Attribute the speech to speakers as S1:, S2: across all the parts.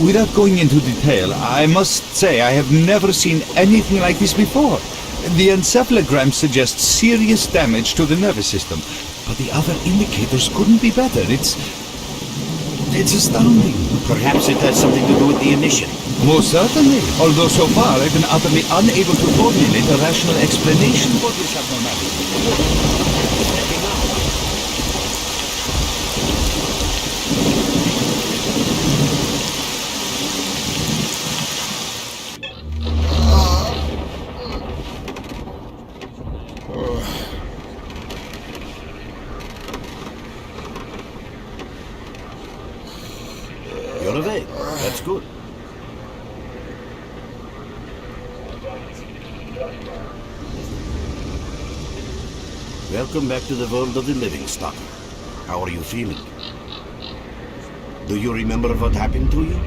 S1: Without going into detail, I must say I have never seen anything like this before. The encephalogram suggests serious damage to the nervous system, but the other indicators couldn't be better. It's astounding.
S2: Perhaps it has something to do with the emission.
S1: Most certainly. Although so far I've been utterly unable to formulate a rational explanation for this abnormality.
S2: You're awake. That's good. Welcome back to the world of the living, S.T.A.L.K.E.R. How are you feeling? Do you remember what happened to you?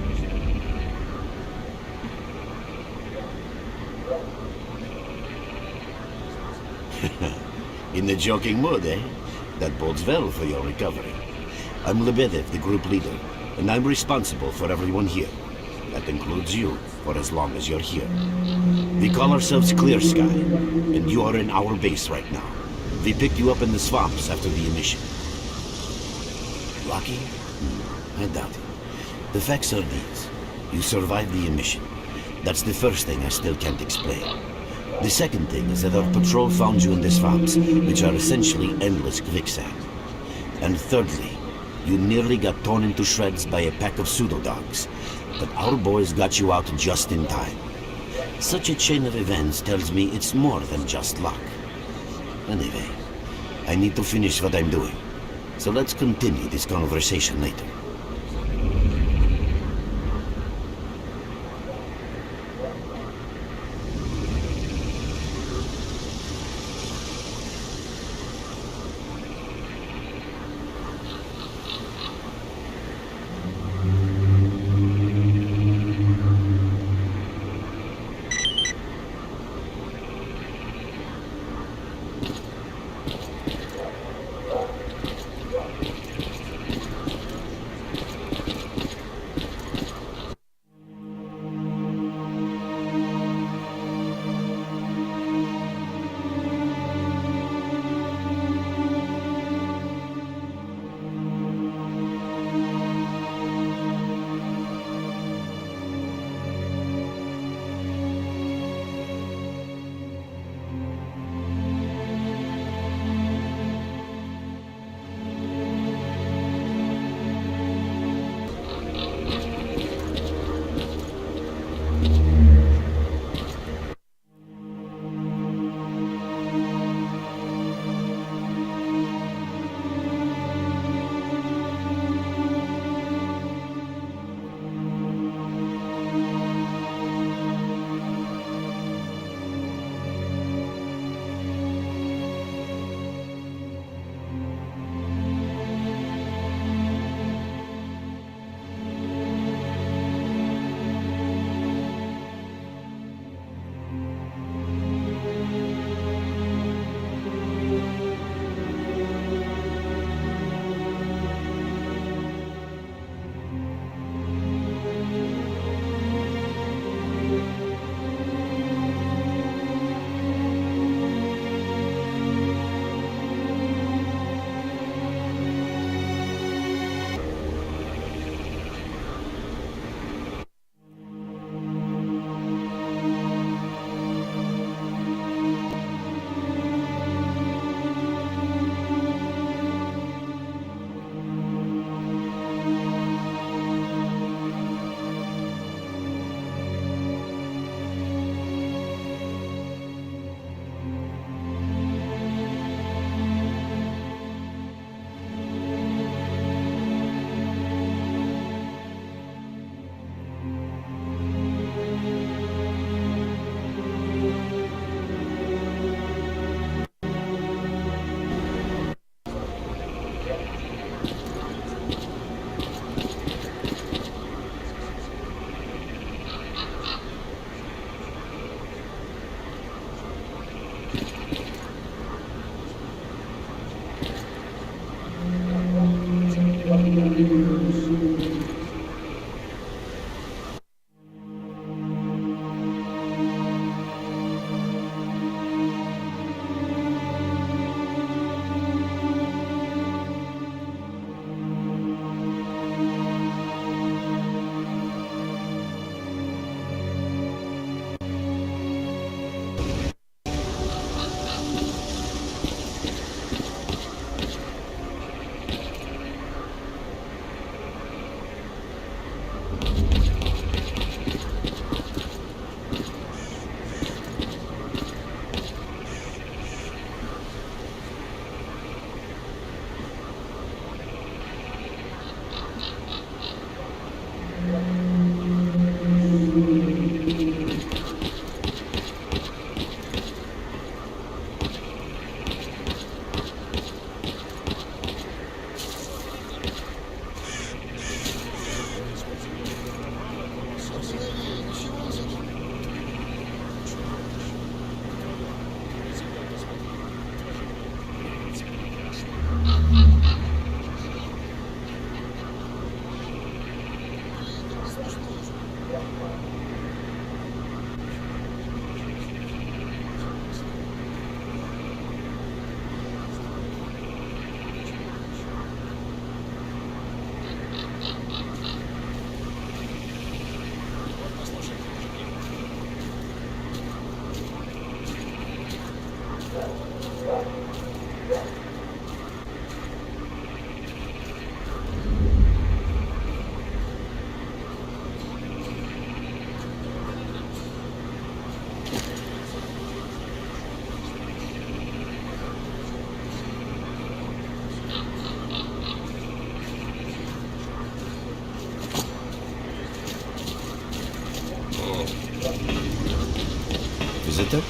S2: In the joking mood, eh? That bodes well for your recovery. I'm Lebedev, the group leader, and I'm responsible for everyone here. That includes you, for as long as you're here. We call ourselves Clear Sky, and you are in our base right now. We picked you up in the swamps after the emission. Lucky? I doubt it. The facts are these. You survived the emission. That's the first thing I still can't explain. The second thing is that our patrol found you in the swamps, which are essentially endless quicksand. And thirdly, you nearly got torn into shreds by a pack of pseudo-dogs, but our boys got you out just in time. Such a chain of events tells me it's more than just luck. Anyway, I need to finish what I'm doing, so let's continue this conversation later. Visitor?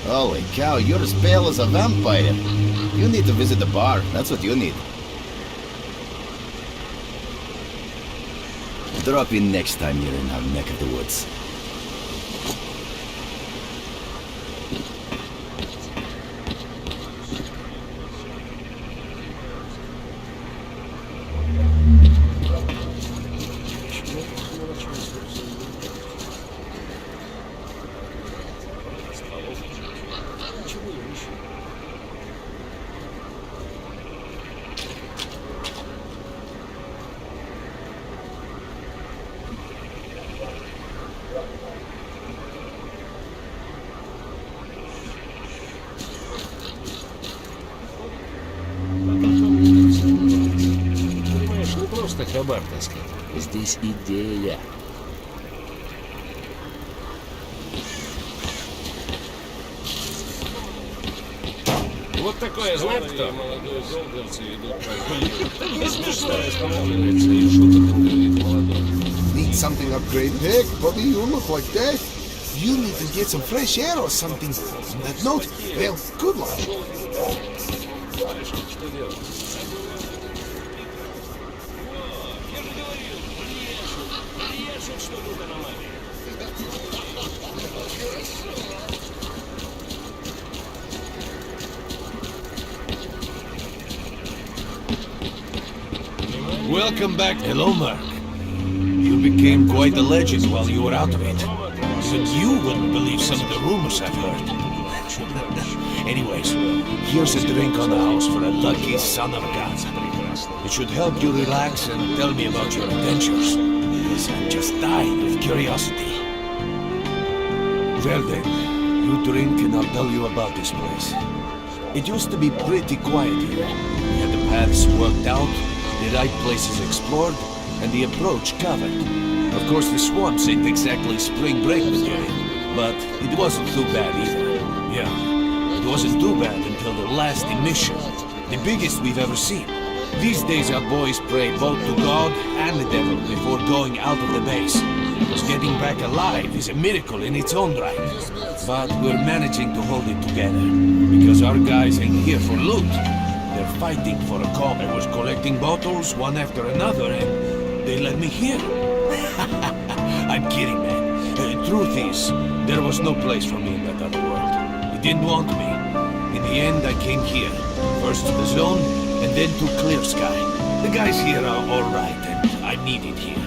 S3: Holy cow, you're as pale as a vampire. You need to visit the bar. That's what you need.
S2: Drop in next time you're in our neck of the woods.
S4: Просто хабар таскать. Здесь идея. Вот такое, знаешь кто? Молодой долговцы идут по не смешно останавливается и шуток говорит молодой.
S5: Need something upgraded? Heck, buddy, you look like that. You need to get some fresh air or something. On that note, well, good luck.
S4: Что делать? Я же говорил, брешут, что тут аномалия.
S6: Welcome back. Hello, Mark. You became quite a legend while you were out of it. Even you wouldn't believe some of the rumors I've heard. Anyways, here's a drink on the house for a lucky son of a gun. It should help you relax and tell me about your adventures, because I'm just dying of curiosity. Well then, you drink and I'll tell you about this place. It used to be pretty quiet here. We had the paths worked out, the right places explored, and the approach covered. Of course, the swamps ain't exactly spring break material, but it wasn't too bad either. Yeah, it wasn't too bad until the last emission, the biggest we've ever seen. These days our boys pray both to God and the devil before going out of the base. Because getting back alive is a miracle in its own right. But we're managing to hold it together, because our guys ain't here for loot. They're fighting for a cause. I was collecting bottles one after another and they let me here. I'm kidding, man. The truth is, there was no place for me in that other world. It didn't want me. In the end, I came here. First to the zone, and then to Clear Sky. The guys here are alright, and I'm needed here.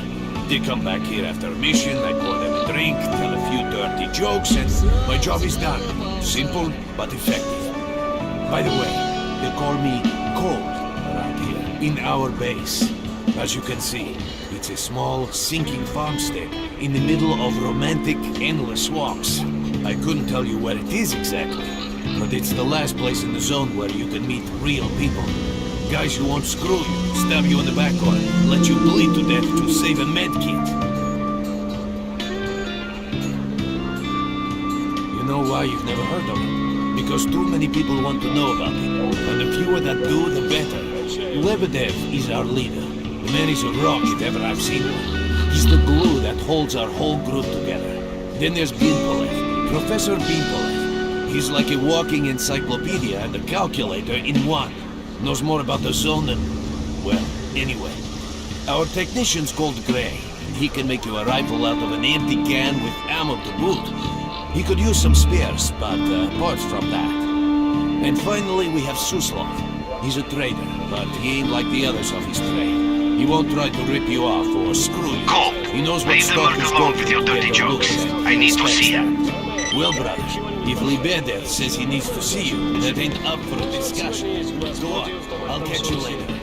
S6: They come back here after a mission, I pour them a drink, tell a few dirty jokes, and my job is done. Simple, but effective. By the way, they call me Cold around here, in our base. As you can see, it's a small, sinking farmstead in the middle of romantic, endless swamps. I couldn't tell you where it is exactly, but it's the last place in the zone where you can meet real people. Guys who won't screw you, stab you in the back or let you bleed to death to save a med kit. You know why you've never heard of it? Because too many people want to know about it, and the fewer that do, the better. Lebedev is our leader. The man is a rock if ever I've seen one. He's the glue that holds our whole group together. Then there's Binpolev, Professor Binpolev. He's like a walking encyclopedia and a calculator in one. Knows more about the zone than... well, anyway. Our technician's called Gray. he can make you a rifle out of an empty can with ammo to boot. He could use some spares, but apart from that. And finally, we have Suslov. He's a trader, but he ain't like the others of his trade. He won't try to rip you off or screw you.
S7: Cole,
S6: He knows what
S7: leave them
S6: stock is
S7: alone
S6: going
S7: with
S6: to
S7: your dirty
S6: get
S7: jokes.
S6: loose.
S7: I need to see it.
S6: Well, brother, if Libeder says he needs to see you, that ain't up for a discussion. Go on, I'll catch you later.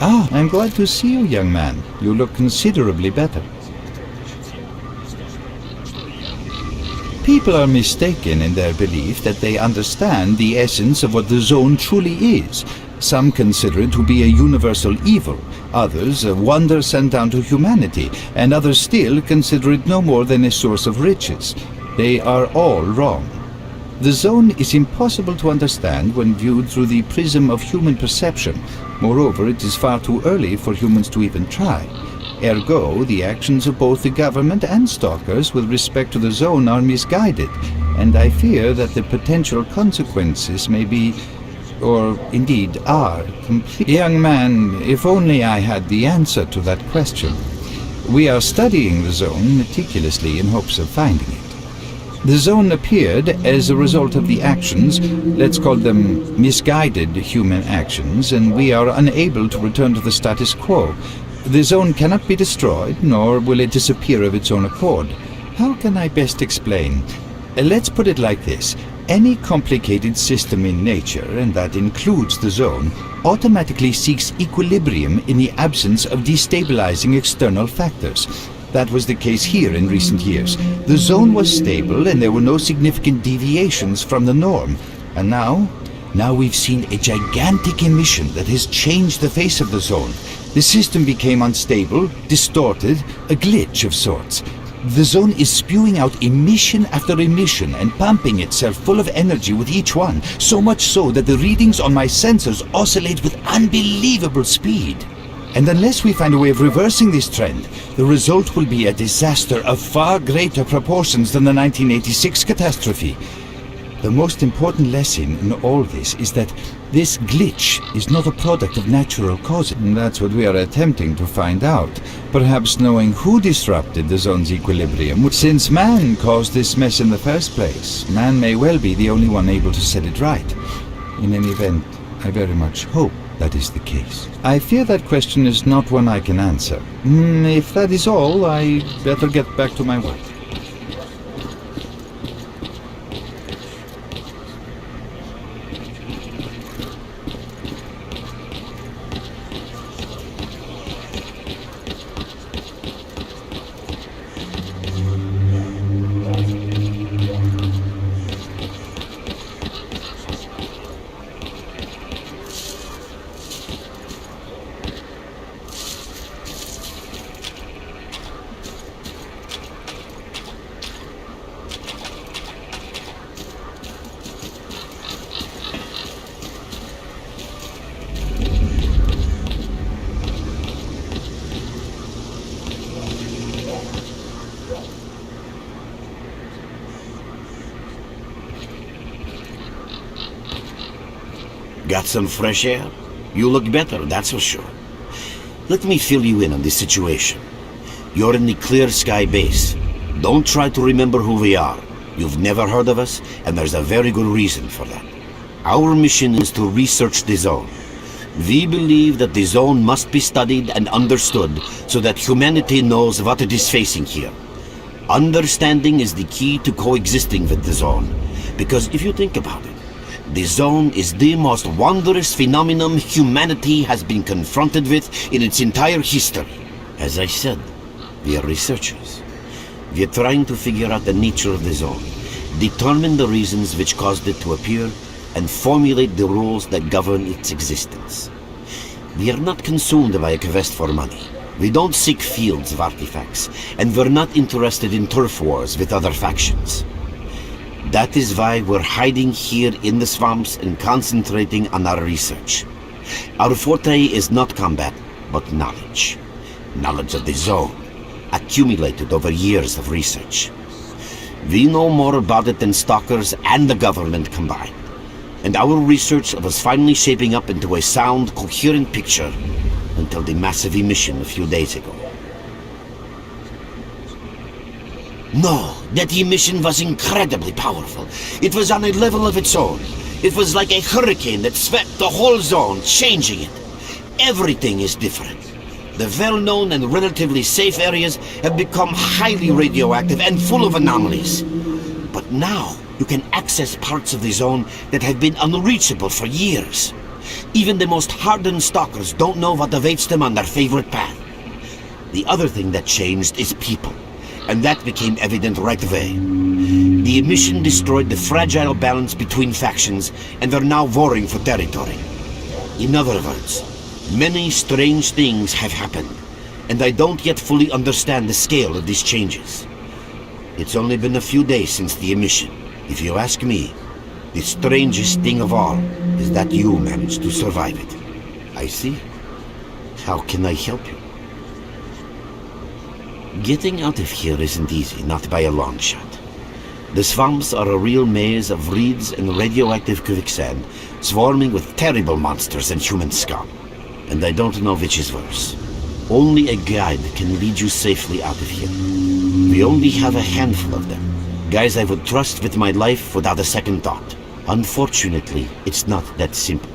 S1: Ah, I'm glad to see you, young man. You look considerably better. People are mistaken in their belief that they understand the essence of what the zone truly is. Some consider it to be a universal evil, others a wonder sent down to humanity, and others still consider it no more than a source of riches. They are all wrong. The zone is impossible to understand when viewed through the prism of human perception. Moreover, it is far too early for humans to even try. Ergo, the actions of both the government and stalkers with respect to the zone are misguided, and I fear that the potential consequences may be, or indeed are, complete. Young man, if only I had the answer to that question. We are studying the zone meticulously in hopes of finding it. The zone appeared as a result of the actions, let's call them misguided human actions, and we are unable to return to the status quo. The zone cannot be destroyed, nor will it disappear of its own accord. How can I best explain? Let's put it like this. Any complicated system in nature, and that includes the zone, automatically seeks equilibrium in the absence of destabilizing external factors. That was the case here in recent years. The zone was stable and there were no significant deviations from the norm. And now we've seen a gigantic emission that has changed the face of the zone. The system became unstable, distorted, a glitch of sorts. The zone is spewing out emission after emission and pumping itself full of energy with each one, so much so that the readings on my sensors oscillate with unbelievable speed. And unless we find a way of reversing this trend, the result will be a disaster of far greater proportions than the 1986 catastrophe. The most important lesson in all this is that this glitch is not a product of natural causes. And that's what we are attempting to find out. Perhaps knowing who disrupted the zone's equilibrium. Since man caused this mess in the first place, man may well be the only one able to set it right. In any event, I very much hope that is the case. I fear that question is not one I can answer. If that is all, I better get back to my work.
S2: Got some fresh air? You look better, that's for sure. Let me fill you in on this situation. You're in the Clear Sky base. Don't try to remember who we are. You've never heard of us, and there's a very good reason for that. Our mission is to research the zone. We believe that the zone must be studied and understood so that humanity knows what it is facing here. Understanding is the key to coexisting with the zone, because if you think about it, the zone is the most wondrous phenomenon humanity has been confronted with in its entire history. As I said, we are researchers. We are trying to figure out the nature of the zone, determine the reasons which caused it to appear, and formulate the rules that govern its existence. We are not consumed by a quest for money. We don't seek fields of artifacts, and we're not interested in turf wars with other factions. That is why we're hiding here in the swamps and concentrating on our research. Our forte is not combat, but knowledge. Knowledge of the zone, accumulated over years of research. We know more about it than stalkers and the government combined. And our research was finally shaping up into a sound, coherent picture until the massive emission a few days ago. No, that emission was incredibly powerful. It was on a level of its own. It was like a hurricane that swept the whole zone, changing it. Everything is different. The well-known and relatively safe areas have become highly radioactive and full of anomalies. But now, you can access parts of the zone that have been unreachable for years. Even the most hardened stalkers don't know what awaits them on their favorite path. The other thing that changed is people, and that became evident right away. The emission destroyed the fragile balance between factions, and they're now warring for territory. In other words, many strange things have happened, and I don't yet fully understand the scale of these changes. It's only been a few days since the emission. If you ask me, the strangest thing of all is that you managed to survive it. I see. How can I help you? Getting out of here isn't easy, not by a long shot. The swamps are a real maze of reeds and radioactive quicksand, swarming with terrible monsters and human scum. And I don't know which is worse. Only a guide can lead you safely out of here. We only have a handful of them. Guys I would trust with my life without a second thought. Unfortunately, it's not that simple.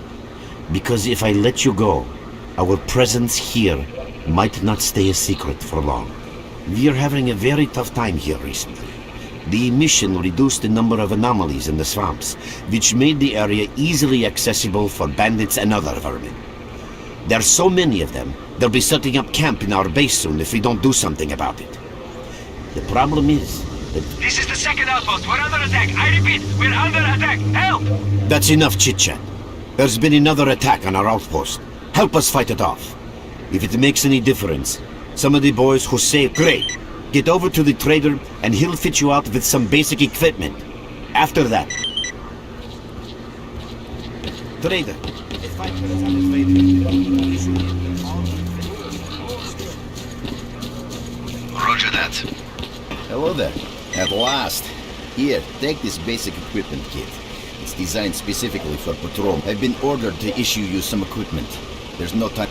S2: Because if I let you go, our presence here might not stay a secret for long. We are having a very tough time here recently. The emission reduced the number of anomalies in the swamps, which made the area easily accessible for bandits and other vermin. There are so many of them, they'll be setting up camp in our base soon if we don't do something about it. The problem is that...
S7: This is the second outpost. We're under attack. I repeat, we're under attack. Help!
S2: That's enough chit-chat. There's been another attack on our outpost. Help us fight it off. If it makes any difference, some of the boys who say, great, get over to the trader and he'll fit you out with some basic equipment. After that... Trader, a fighter is on his way to...
S3: Roger that. Hello there. At last. Here, take this basic equipment kit. It's designed specifically for patrol. I've been ordered to issue you some equipment. There's no time...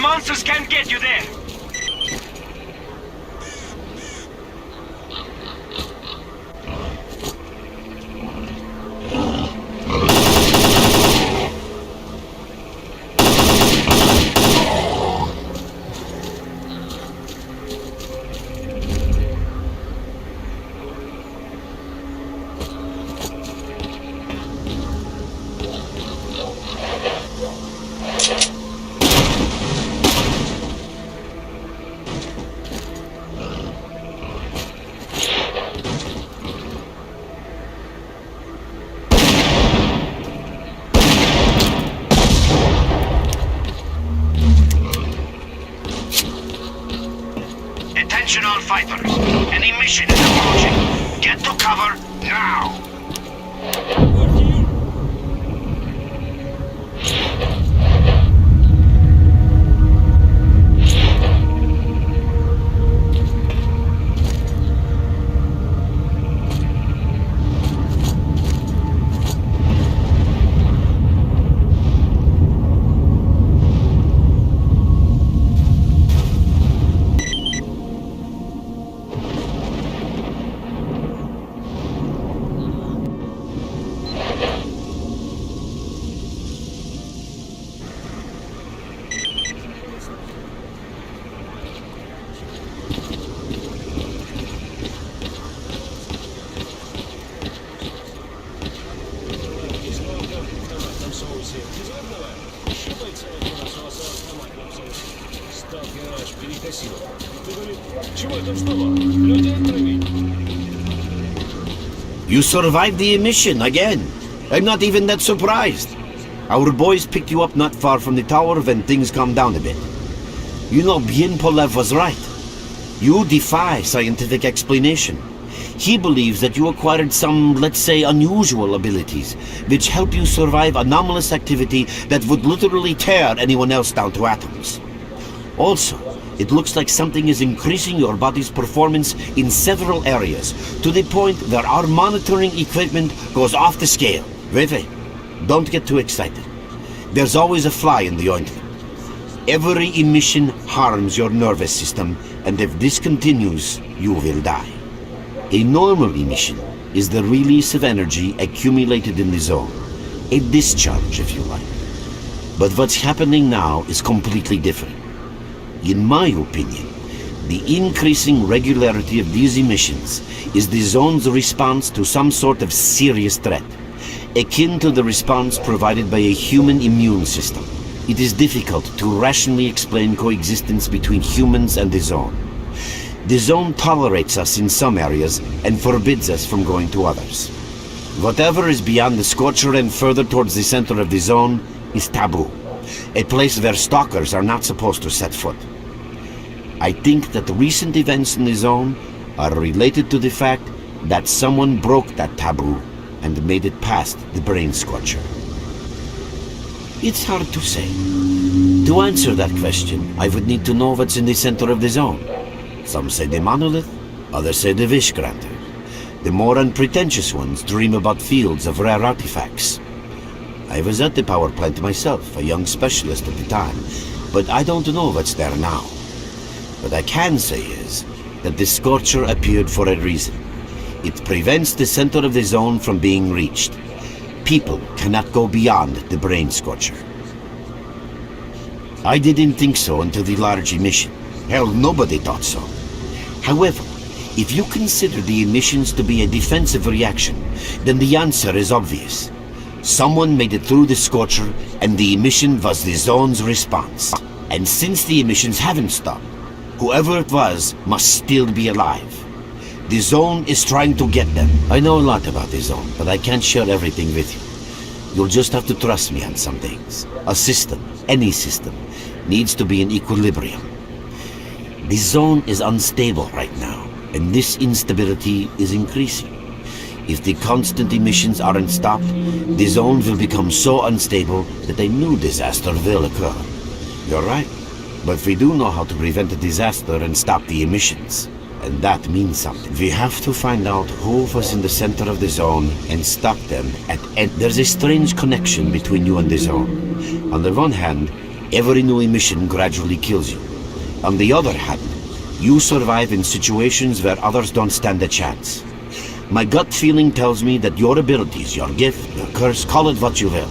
S7: monsters can't get you there. Attention all fighters. An emission is approaching. Get to cover now.
S2: You survived the emission again. I'm not even that surprised. Our boys picked you up not far from the tower when things calmed down a bit. You know, Bien Polev was right. You defy scientific explanation. He believes that you acquired some, let's say, unusual abilities, which help you survive anomalous activity that would literally tear anyone else down to atoms. Also, it looks like something is increasing your body's performance in several areas, to the point where our monitoring equipment goes off the scale. Wait, don't get too excited. There's always a fly in the ointment. Every emission harms your nervous system, and if this continues, you will die. A normal emission is the release of energy accumulated in the zone. A discharge, if you like. But what's happening now is completely different. In my opinion, the increasing regularity of these emissions is the zone's response to some sort of serious threat, akin to the response provided by a human immune system. It is difficult to rationally explain coexistence between humans and the zone. The zone tolerates us in some areas and forbids us from going to others. Whatever is beyond the Scorcher and further towards the center of the zone is taboo, a place where stalkers are not supposed to set foot. I think that the recent events in the zone are related to the fact that someone broke that taboo and made it past the brain scorcher. It's hard to say. To answer that question, I would need to know what's in the center of the zone. Some say the monolith, others say the wish granter. The more unpretentious ones dream about fields of rare artifacts. I was at the power plant myself, a young specialist at the time, but I don't know what's there now. What I can say is that the Scorcher appeared for a reason. It prevents the center of the zone from being reached. People cannot go beyond the brain scorcher. I didn't think so until the large emission. Hell, nobody thought so. However, if you consider the emissions to be a defensive reaction, then the answer is obvious. Someone made it through the Scorcher, and the emission was the zone's response. And since the emissions haven't stopped, whoever it was must still be alive. The zone is trying to get them. I know a lot about the zone, but I can't share everything with you. You'll just have to trust me on some things. A system, any system, needs to be in equilibrium. The zone is unstable right now, and this instability is increasing. If the constant emissions aren't stopped, the zone will become so unstable that a new disaster will occur. You're right, but we do know how to prevent a disaster and stop the emissions. And that means something. We have to find out who was in the center of the zone and stop them at end. There's a strange connection between you and the zone. On the one hand, Every new emission gradually kills you. On the other hand, you survive in situations where others don't stand a chance. My gut feeling tells me that your abilities, your gift, your curse, call it what you will,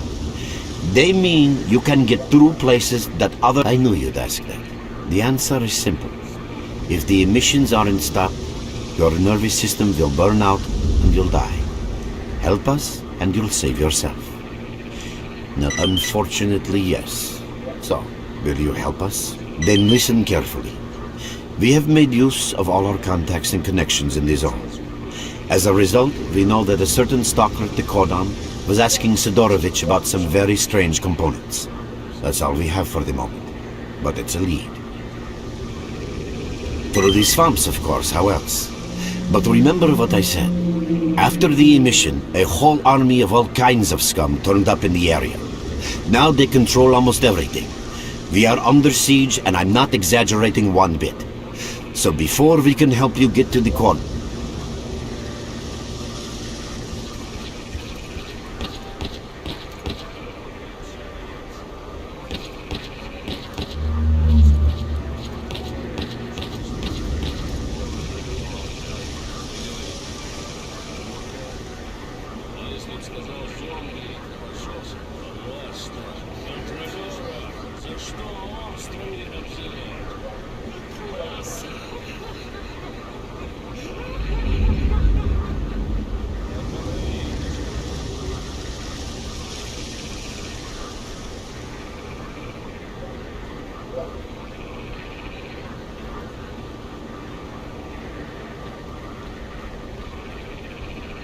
S2: they mean you can get through places that others... I knew you'd ask that. The answer is simple. If the emissions aren't stopped, your nervous system will burn out and you'll die. Help us and you'll save yourself. Now, unfortunately, yes. So, will you help us? Then listen carefully. We have made use of all our contacts and connections in the zone. As a result, we know that a certain stalker at the cordon was asking Sidorovich about some very strange components. That's all we have for the moment. But it's a lead. Through these swamps, of course, how else? But remember what I said. After the emission, a whole army of all kinds of scum turned up in the area. Now they control almost everything. We are under siege, and I'm not exaggerating one bit. So before we can help you get to the corner,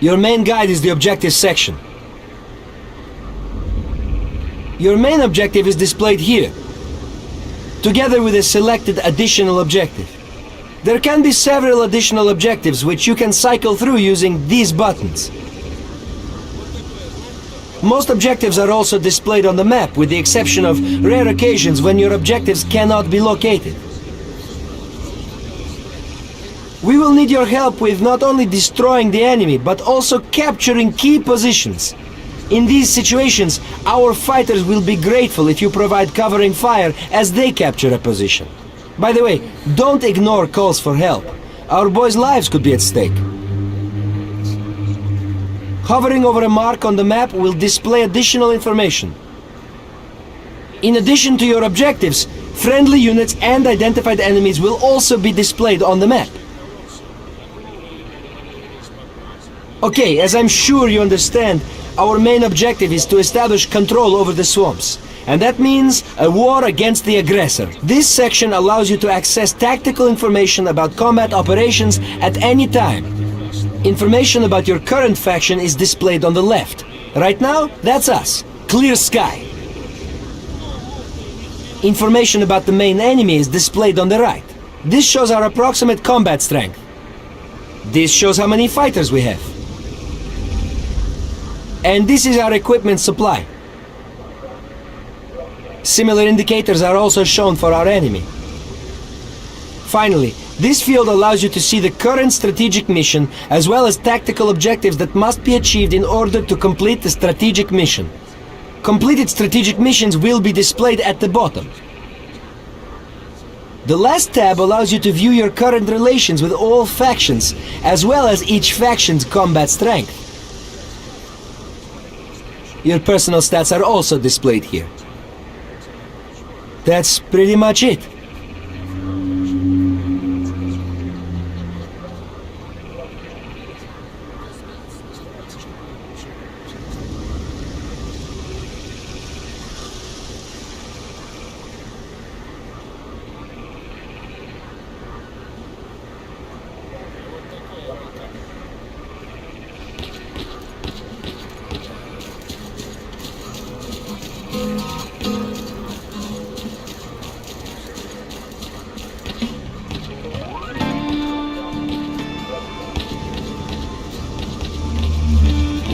S8: Your main guide is the objective section. Your main objective is displayed here, together with a selected additional objective. There can be several additional objectives which you can cycle through using these buttons. Most objectives are also displayed on the map, with the exception of rare occasions when your objectives cannot be located. We will need your help with not only destroying the enemy, but also capturing key positions. In these situations, our fighters will be grateful if you provide covering fire as they capture a position. By the way, don't ignore calls for help. Our boys' lives could be at stake. Hovering over a mark on the map will display additional information. In addition to your objectives, friendly units and identified enemies will also be displayed on the map. Okay, as I'm sure you understand, our main objective is to establish control over the swamps. And that means a war against the aggressor. This section allows you to access tactical information about combat operations at any time. Information about your current faction is displayed on the left. Right now, that's us. Clear sky. Information about the main enemy is displayed on the right. This shows our approximate combat strength. This shows how many fighters we have. And this is our equipment supply. Similar indicators are also shown for our enemy. Finally, this field allows you to see the current strategic mission as well as tactical objectives that must be achieved in order to complete the strategic mission. Completed strategic missions will be displayed at the bottom. The last tab allows you to view your current relations with all factions, as well as each faction's combat strength. Your personal stats are also displayed here. That's pretty much it.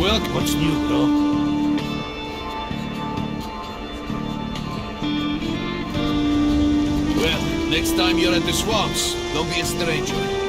S6: Well, what's new, bro? Well, next time you're at the swamps, don't be a stranger.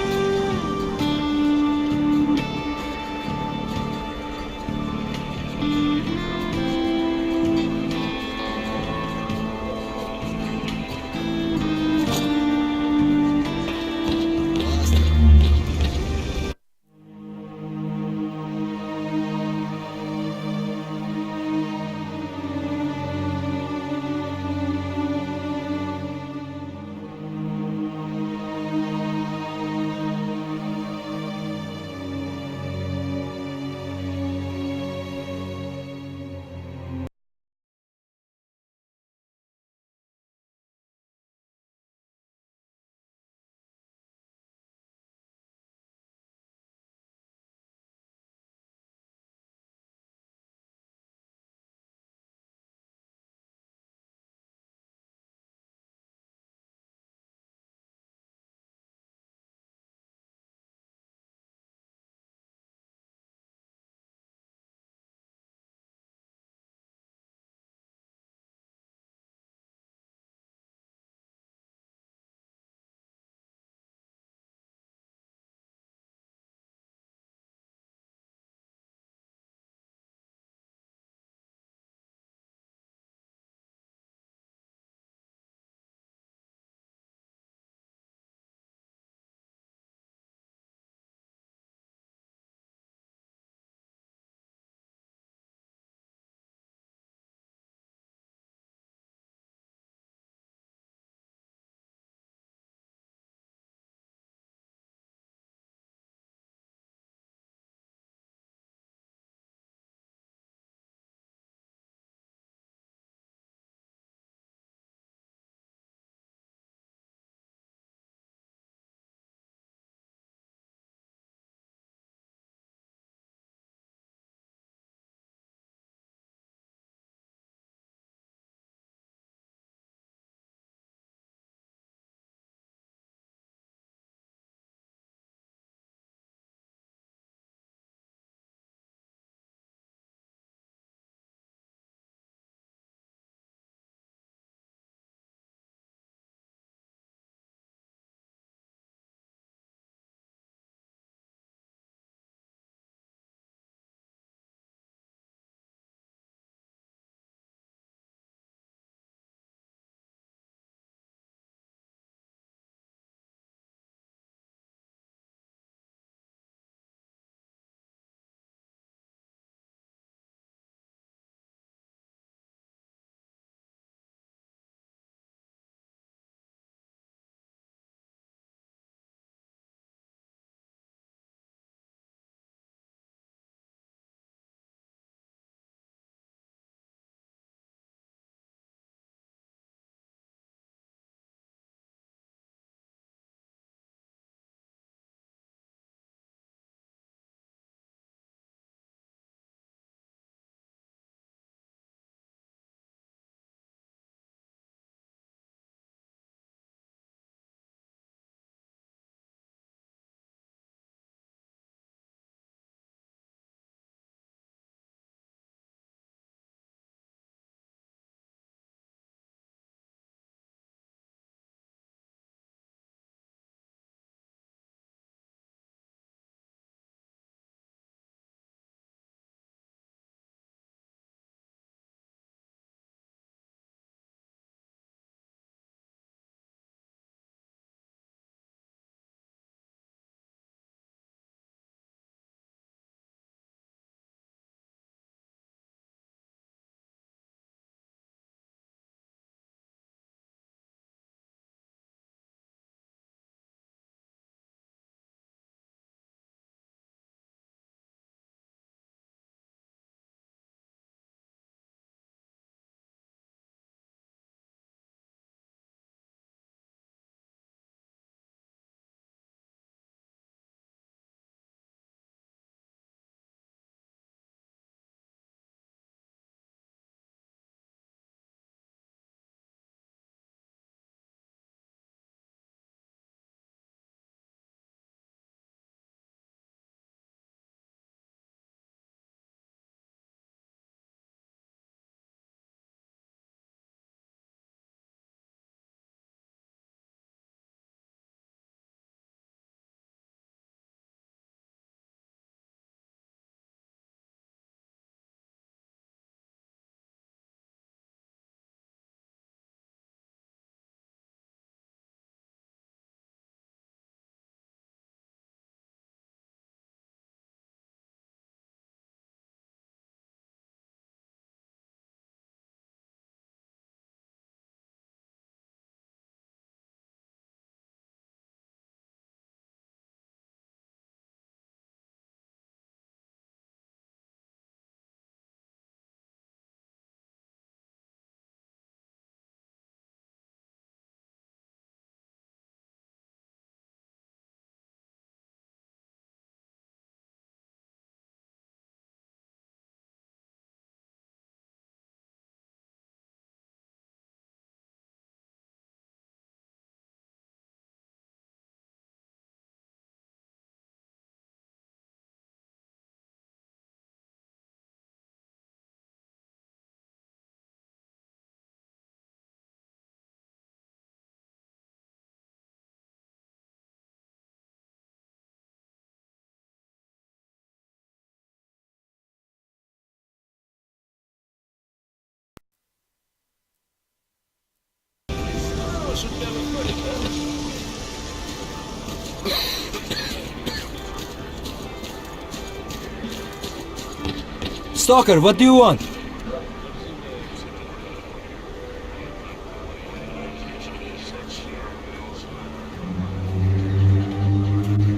S8: Stalker, what do you want?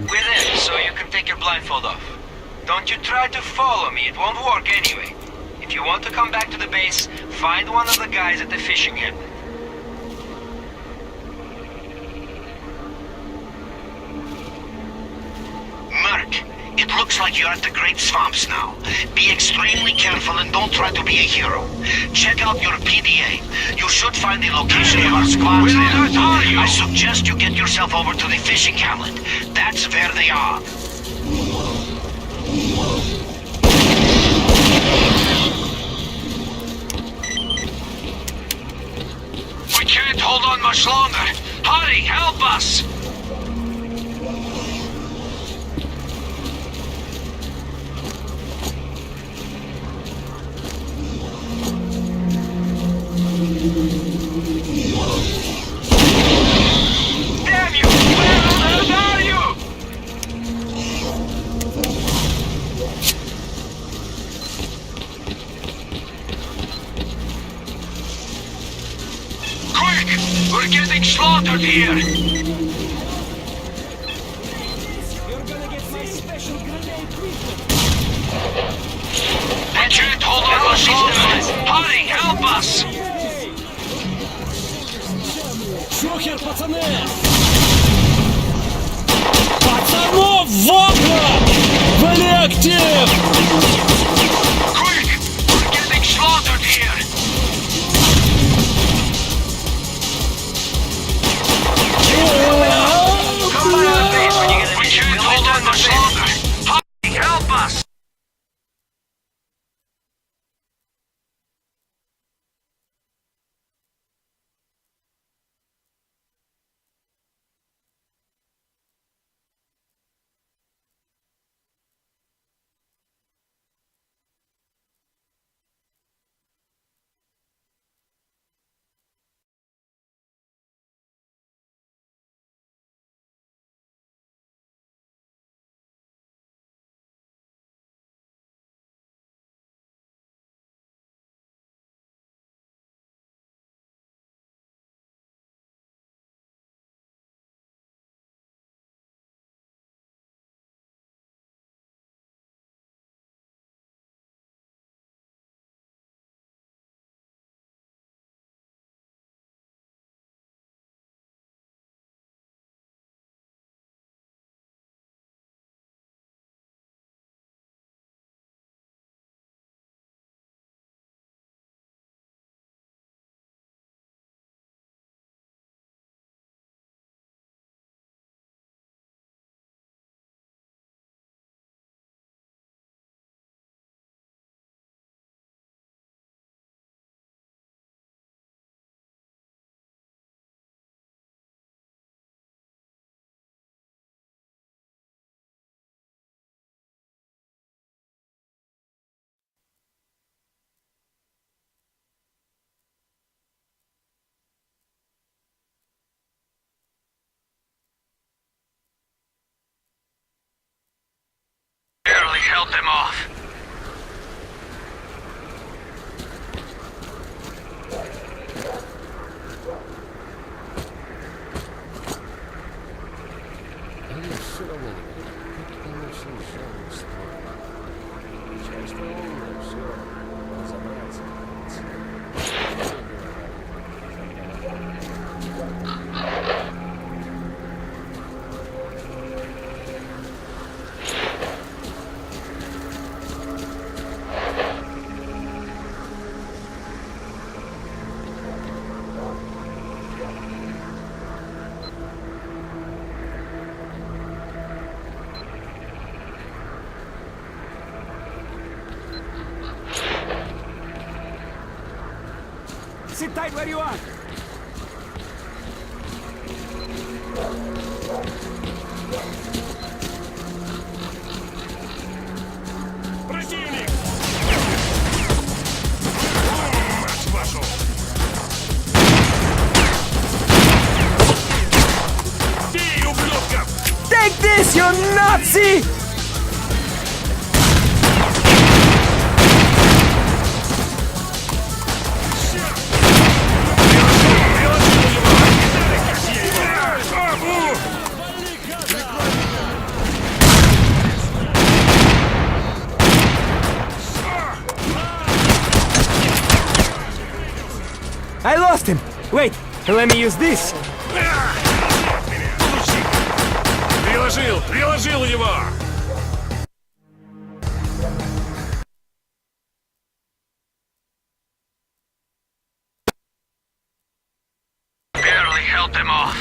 S7: We're in, so you can take your blindfold off. Don't you try to follow me, it won't work anyway. If you want to come back to the base, find one of the guys at the fishing hamlet. Merc, it looks like you're at the Great Swamps now. Be extremely careful and don't try to be a hero. Check out your PDA. You should find the location of our squads there. I suggest you get yourself over to the fishing hamlet. That's where they are. We can't hold on much longer. Hurry, help us! Damn you! Where on earth are you? Quick! We're getting slaughtered here!
S8: You're gonna get my special grenade treatment.
S7: We can't hold on much longer! Hurry, help us!
S8: Шухер, пацаны! Пацанов в окна! Коллектив!
S7: Quick! We're getting slaughtered here! Come by our base when you get a minute. We can't hold on much longer! Hurry, help us! Barely held them off.
S4: Они все равно не будут. Потому что ничего не стоит. Часть умная, все. Разобраться.
S8: Sit tight where you are!
S4: Противник! Мать вашу! Бей, ублюдков!
S8: Damn this, you Nazi! I lost him! Wait, let me use this!
S4: Приложил его!
S7: Barely helped him off.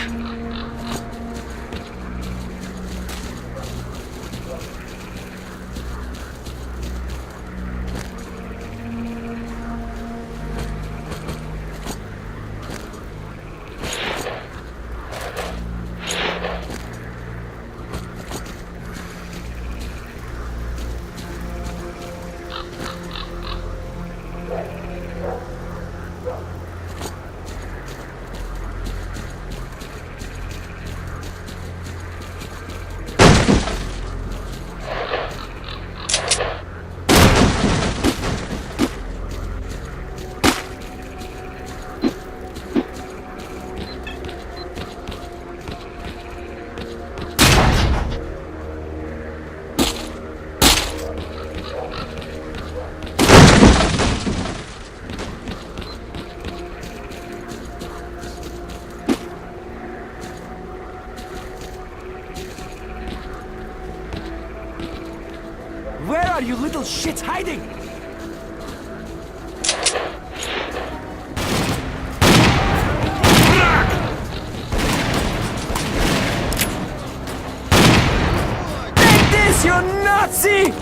S8: Where are you little shits hiding? Take this, you Nazi!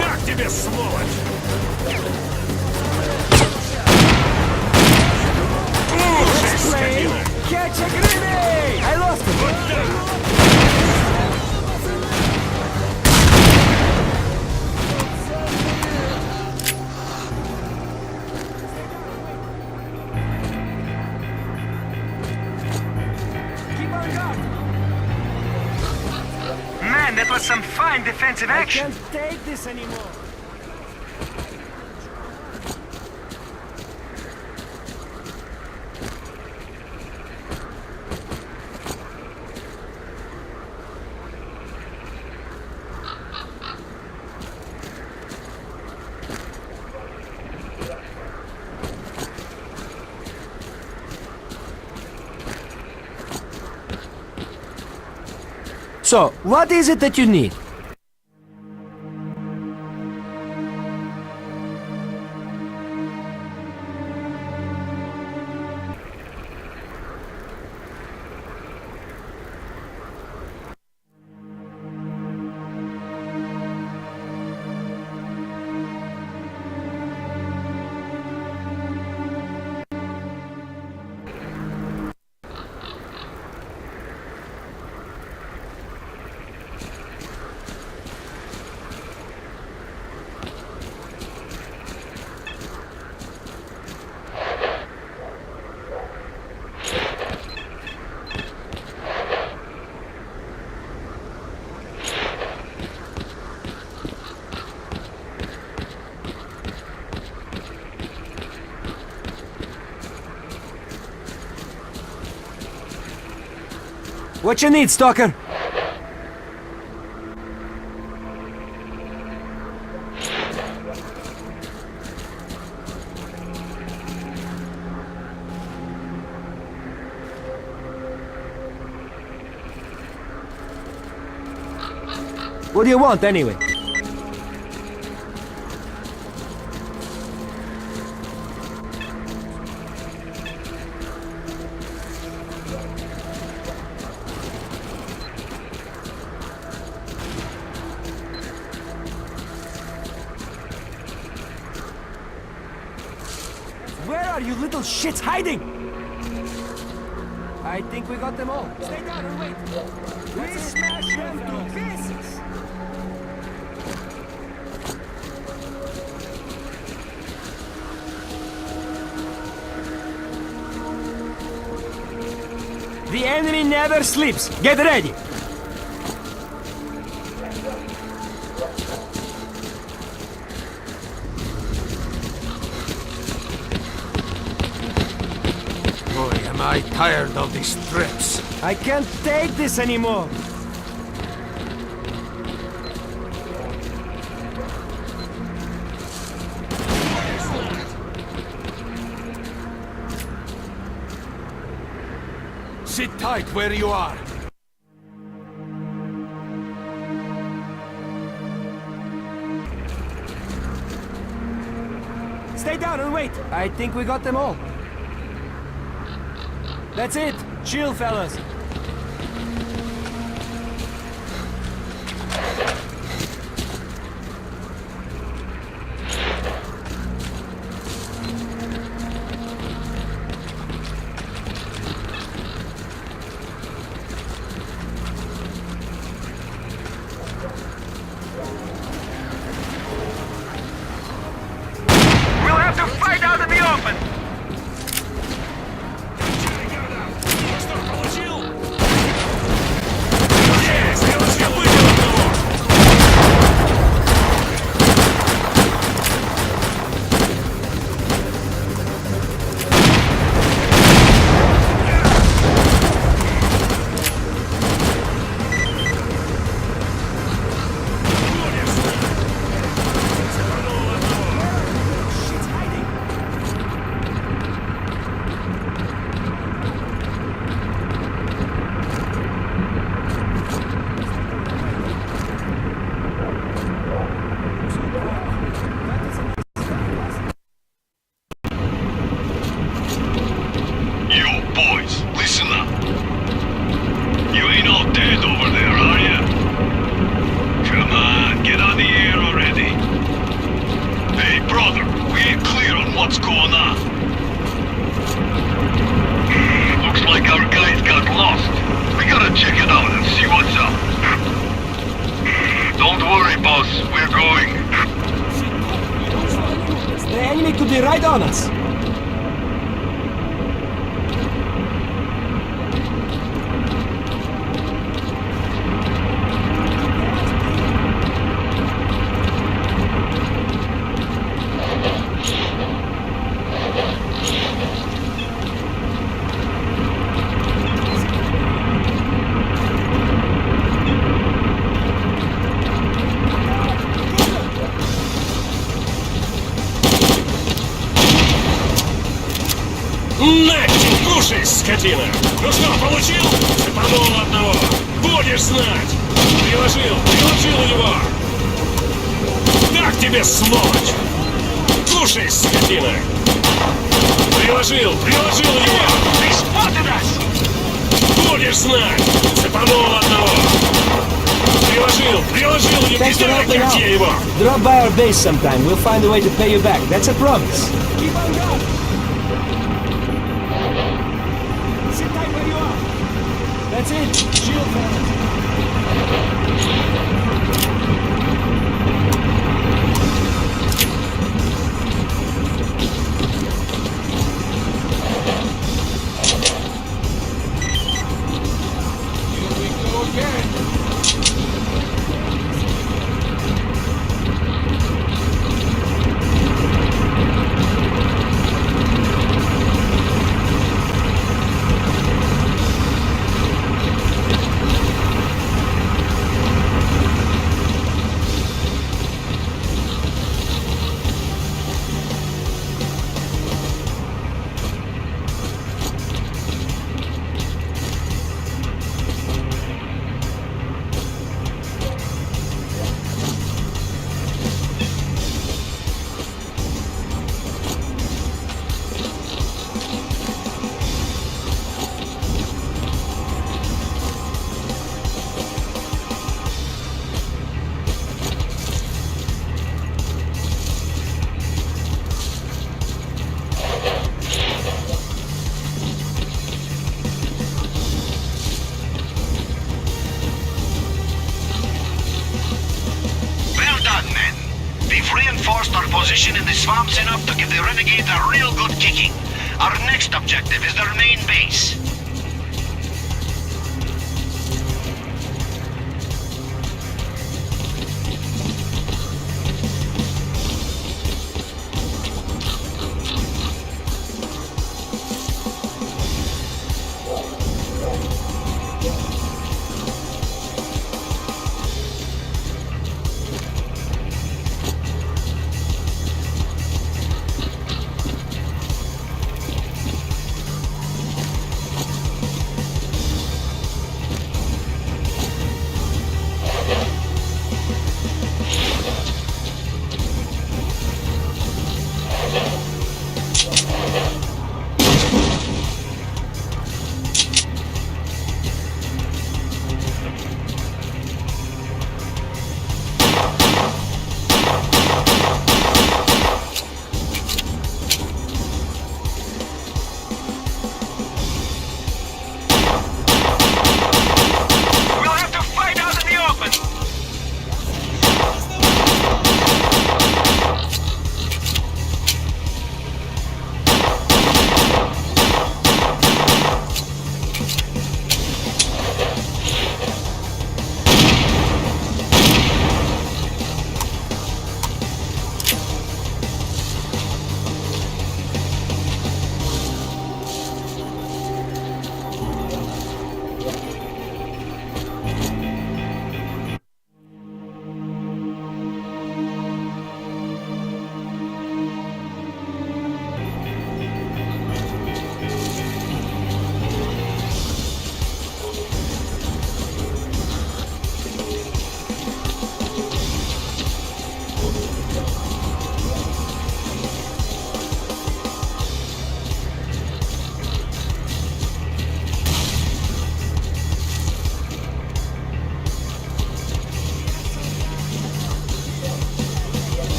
S4: Так тебе, сволочь!
S8: Catch a grenade! I lost him!
S4: Вот так!
S8: Keep on guard!
S7: Man, that was some fine defensive
S8: I
S7: action.
S8: can't take this anymore! So, what is it that you need? What you need, Stalker? What do you want, anyway? Where are you little shits hiding? I think we got them all. Stay down and wait. We smash them to pieces. The enemy never sleeps. Get ready.
S6: Boy, am I tired of these trips.
S8: I can't take this anymore.
S6: Sit tight where you are.
S8: Stay down and wait. I think we got them all. That's it. Chill, fellas.
S7: We'll have to fight out in the open.
S8: The enemy could be right on us.
S4: Нахер, кушай, скотина! Ну что, получил? Цепанул одного! Будешь знать! Приложил его! Так тебе, сволочь! Кушай, скотина! Приложил его! Будешь знать! Цепанул одного! Приложил его!
S8: Thanks for helping
S4: Как
S8: out.
S4: я его!
S8: Drop by our base sometime. We'll find a way to pay you back. That's a promise. Keep on going. Sit tight where you are. That's it. Shield, fellas.
S7: Reinforced our position in the swamps enough to give the renegades a real good kicking. Our next objective is their main base.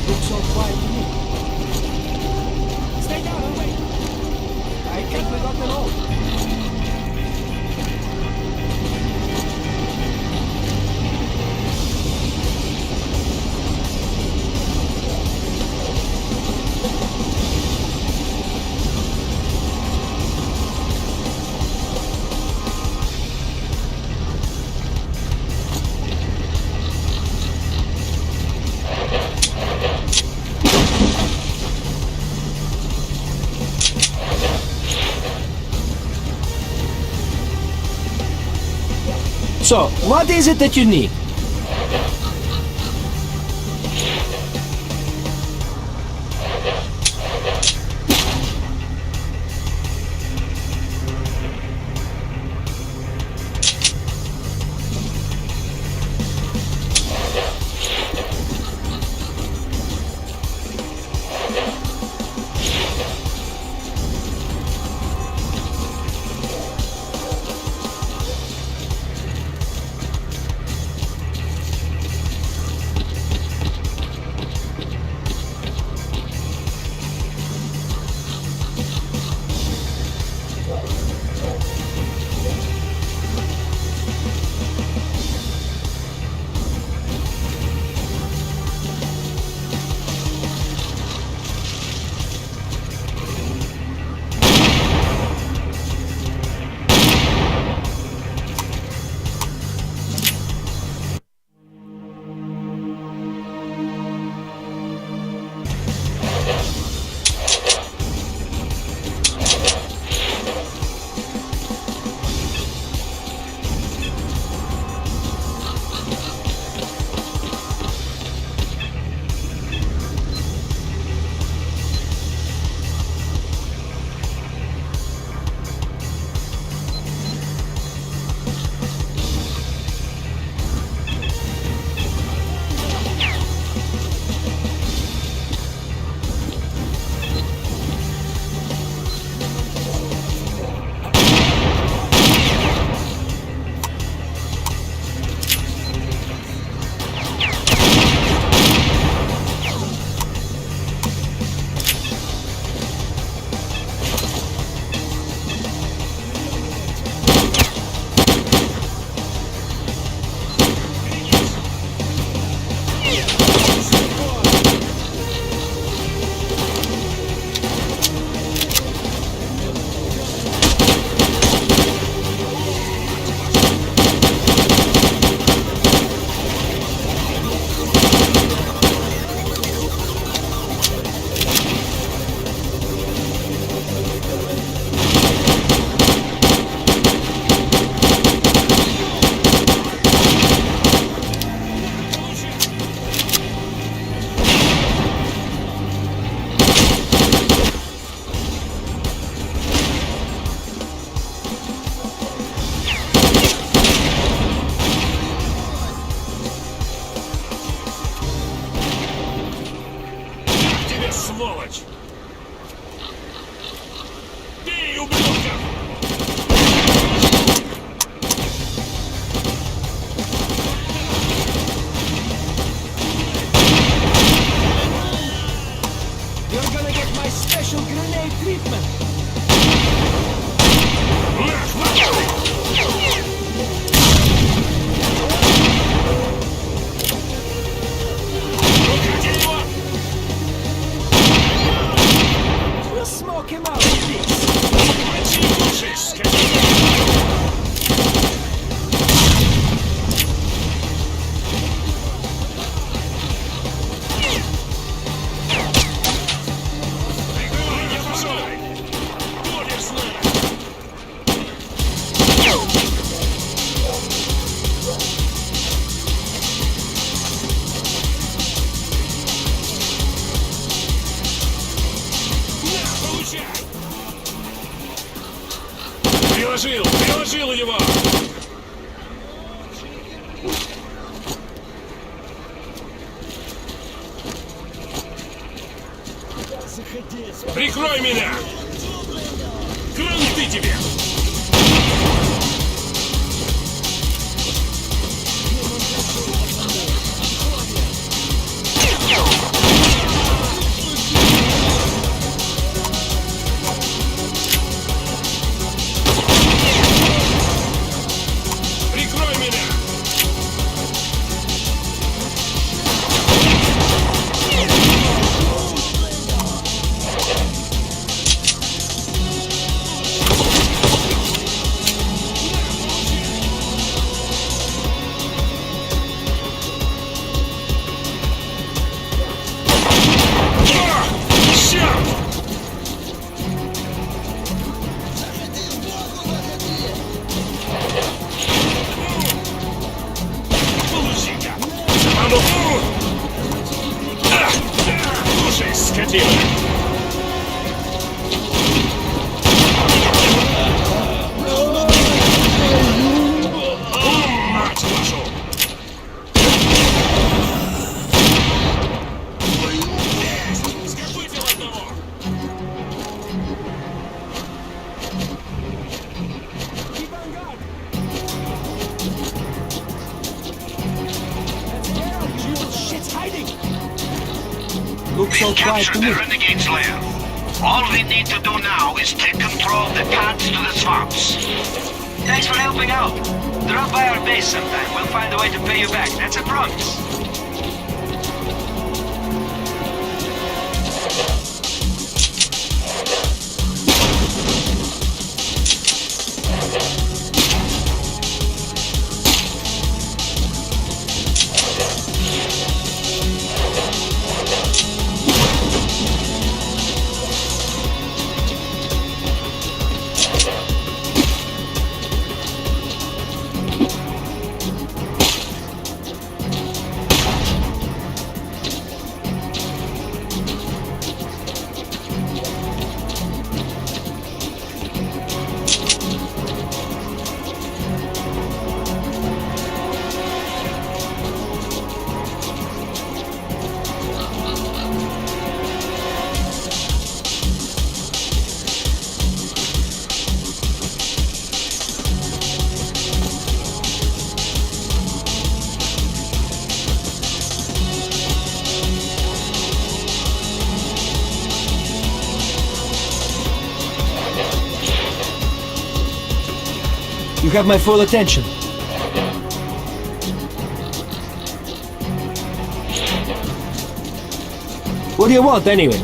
S8: Looks all quiet to me. Stay down and wait. I can't be gotten off. So, what is it that you need?
S4: Сволочь! Бей, ублюдка!
S8: You're gonna get my special grenade treatment. We'll smoke him out with this.
S4: Приложил его! Прикрой меня! Кранты тебе! команду! Слушай, скотина! Мать вашу! Скопытил одного!
S8: Looks so
S7: We've
S8: quiet to
S7: captured
S8: me.
S7: the Renegade's lair. All we need to do now is take control of the paths to the swamps. Thanks for helping out. Drop by our base sometime. We'll find a way to pay you back. That's a promise.
S8: You have my full attention. What do you want, anyway?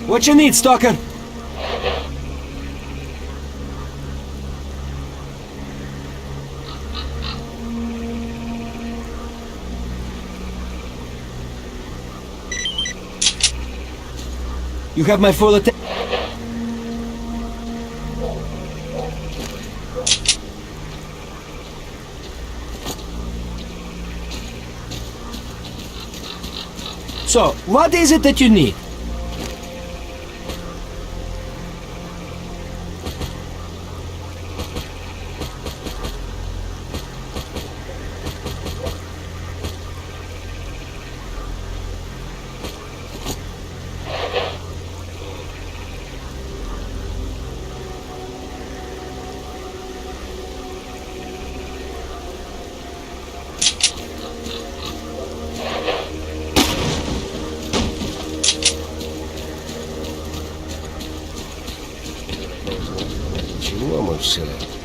S8: What you need, Stalker? You have my full attention. So, what is it that you need?
S5: Чего мы все?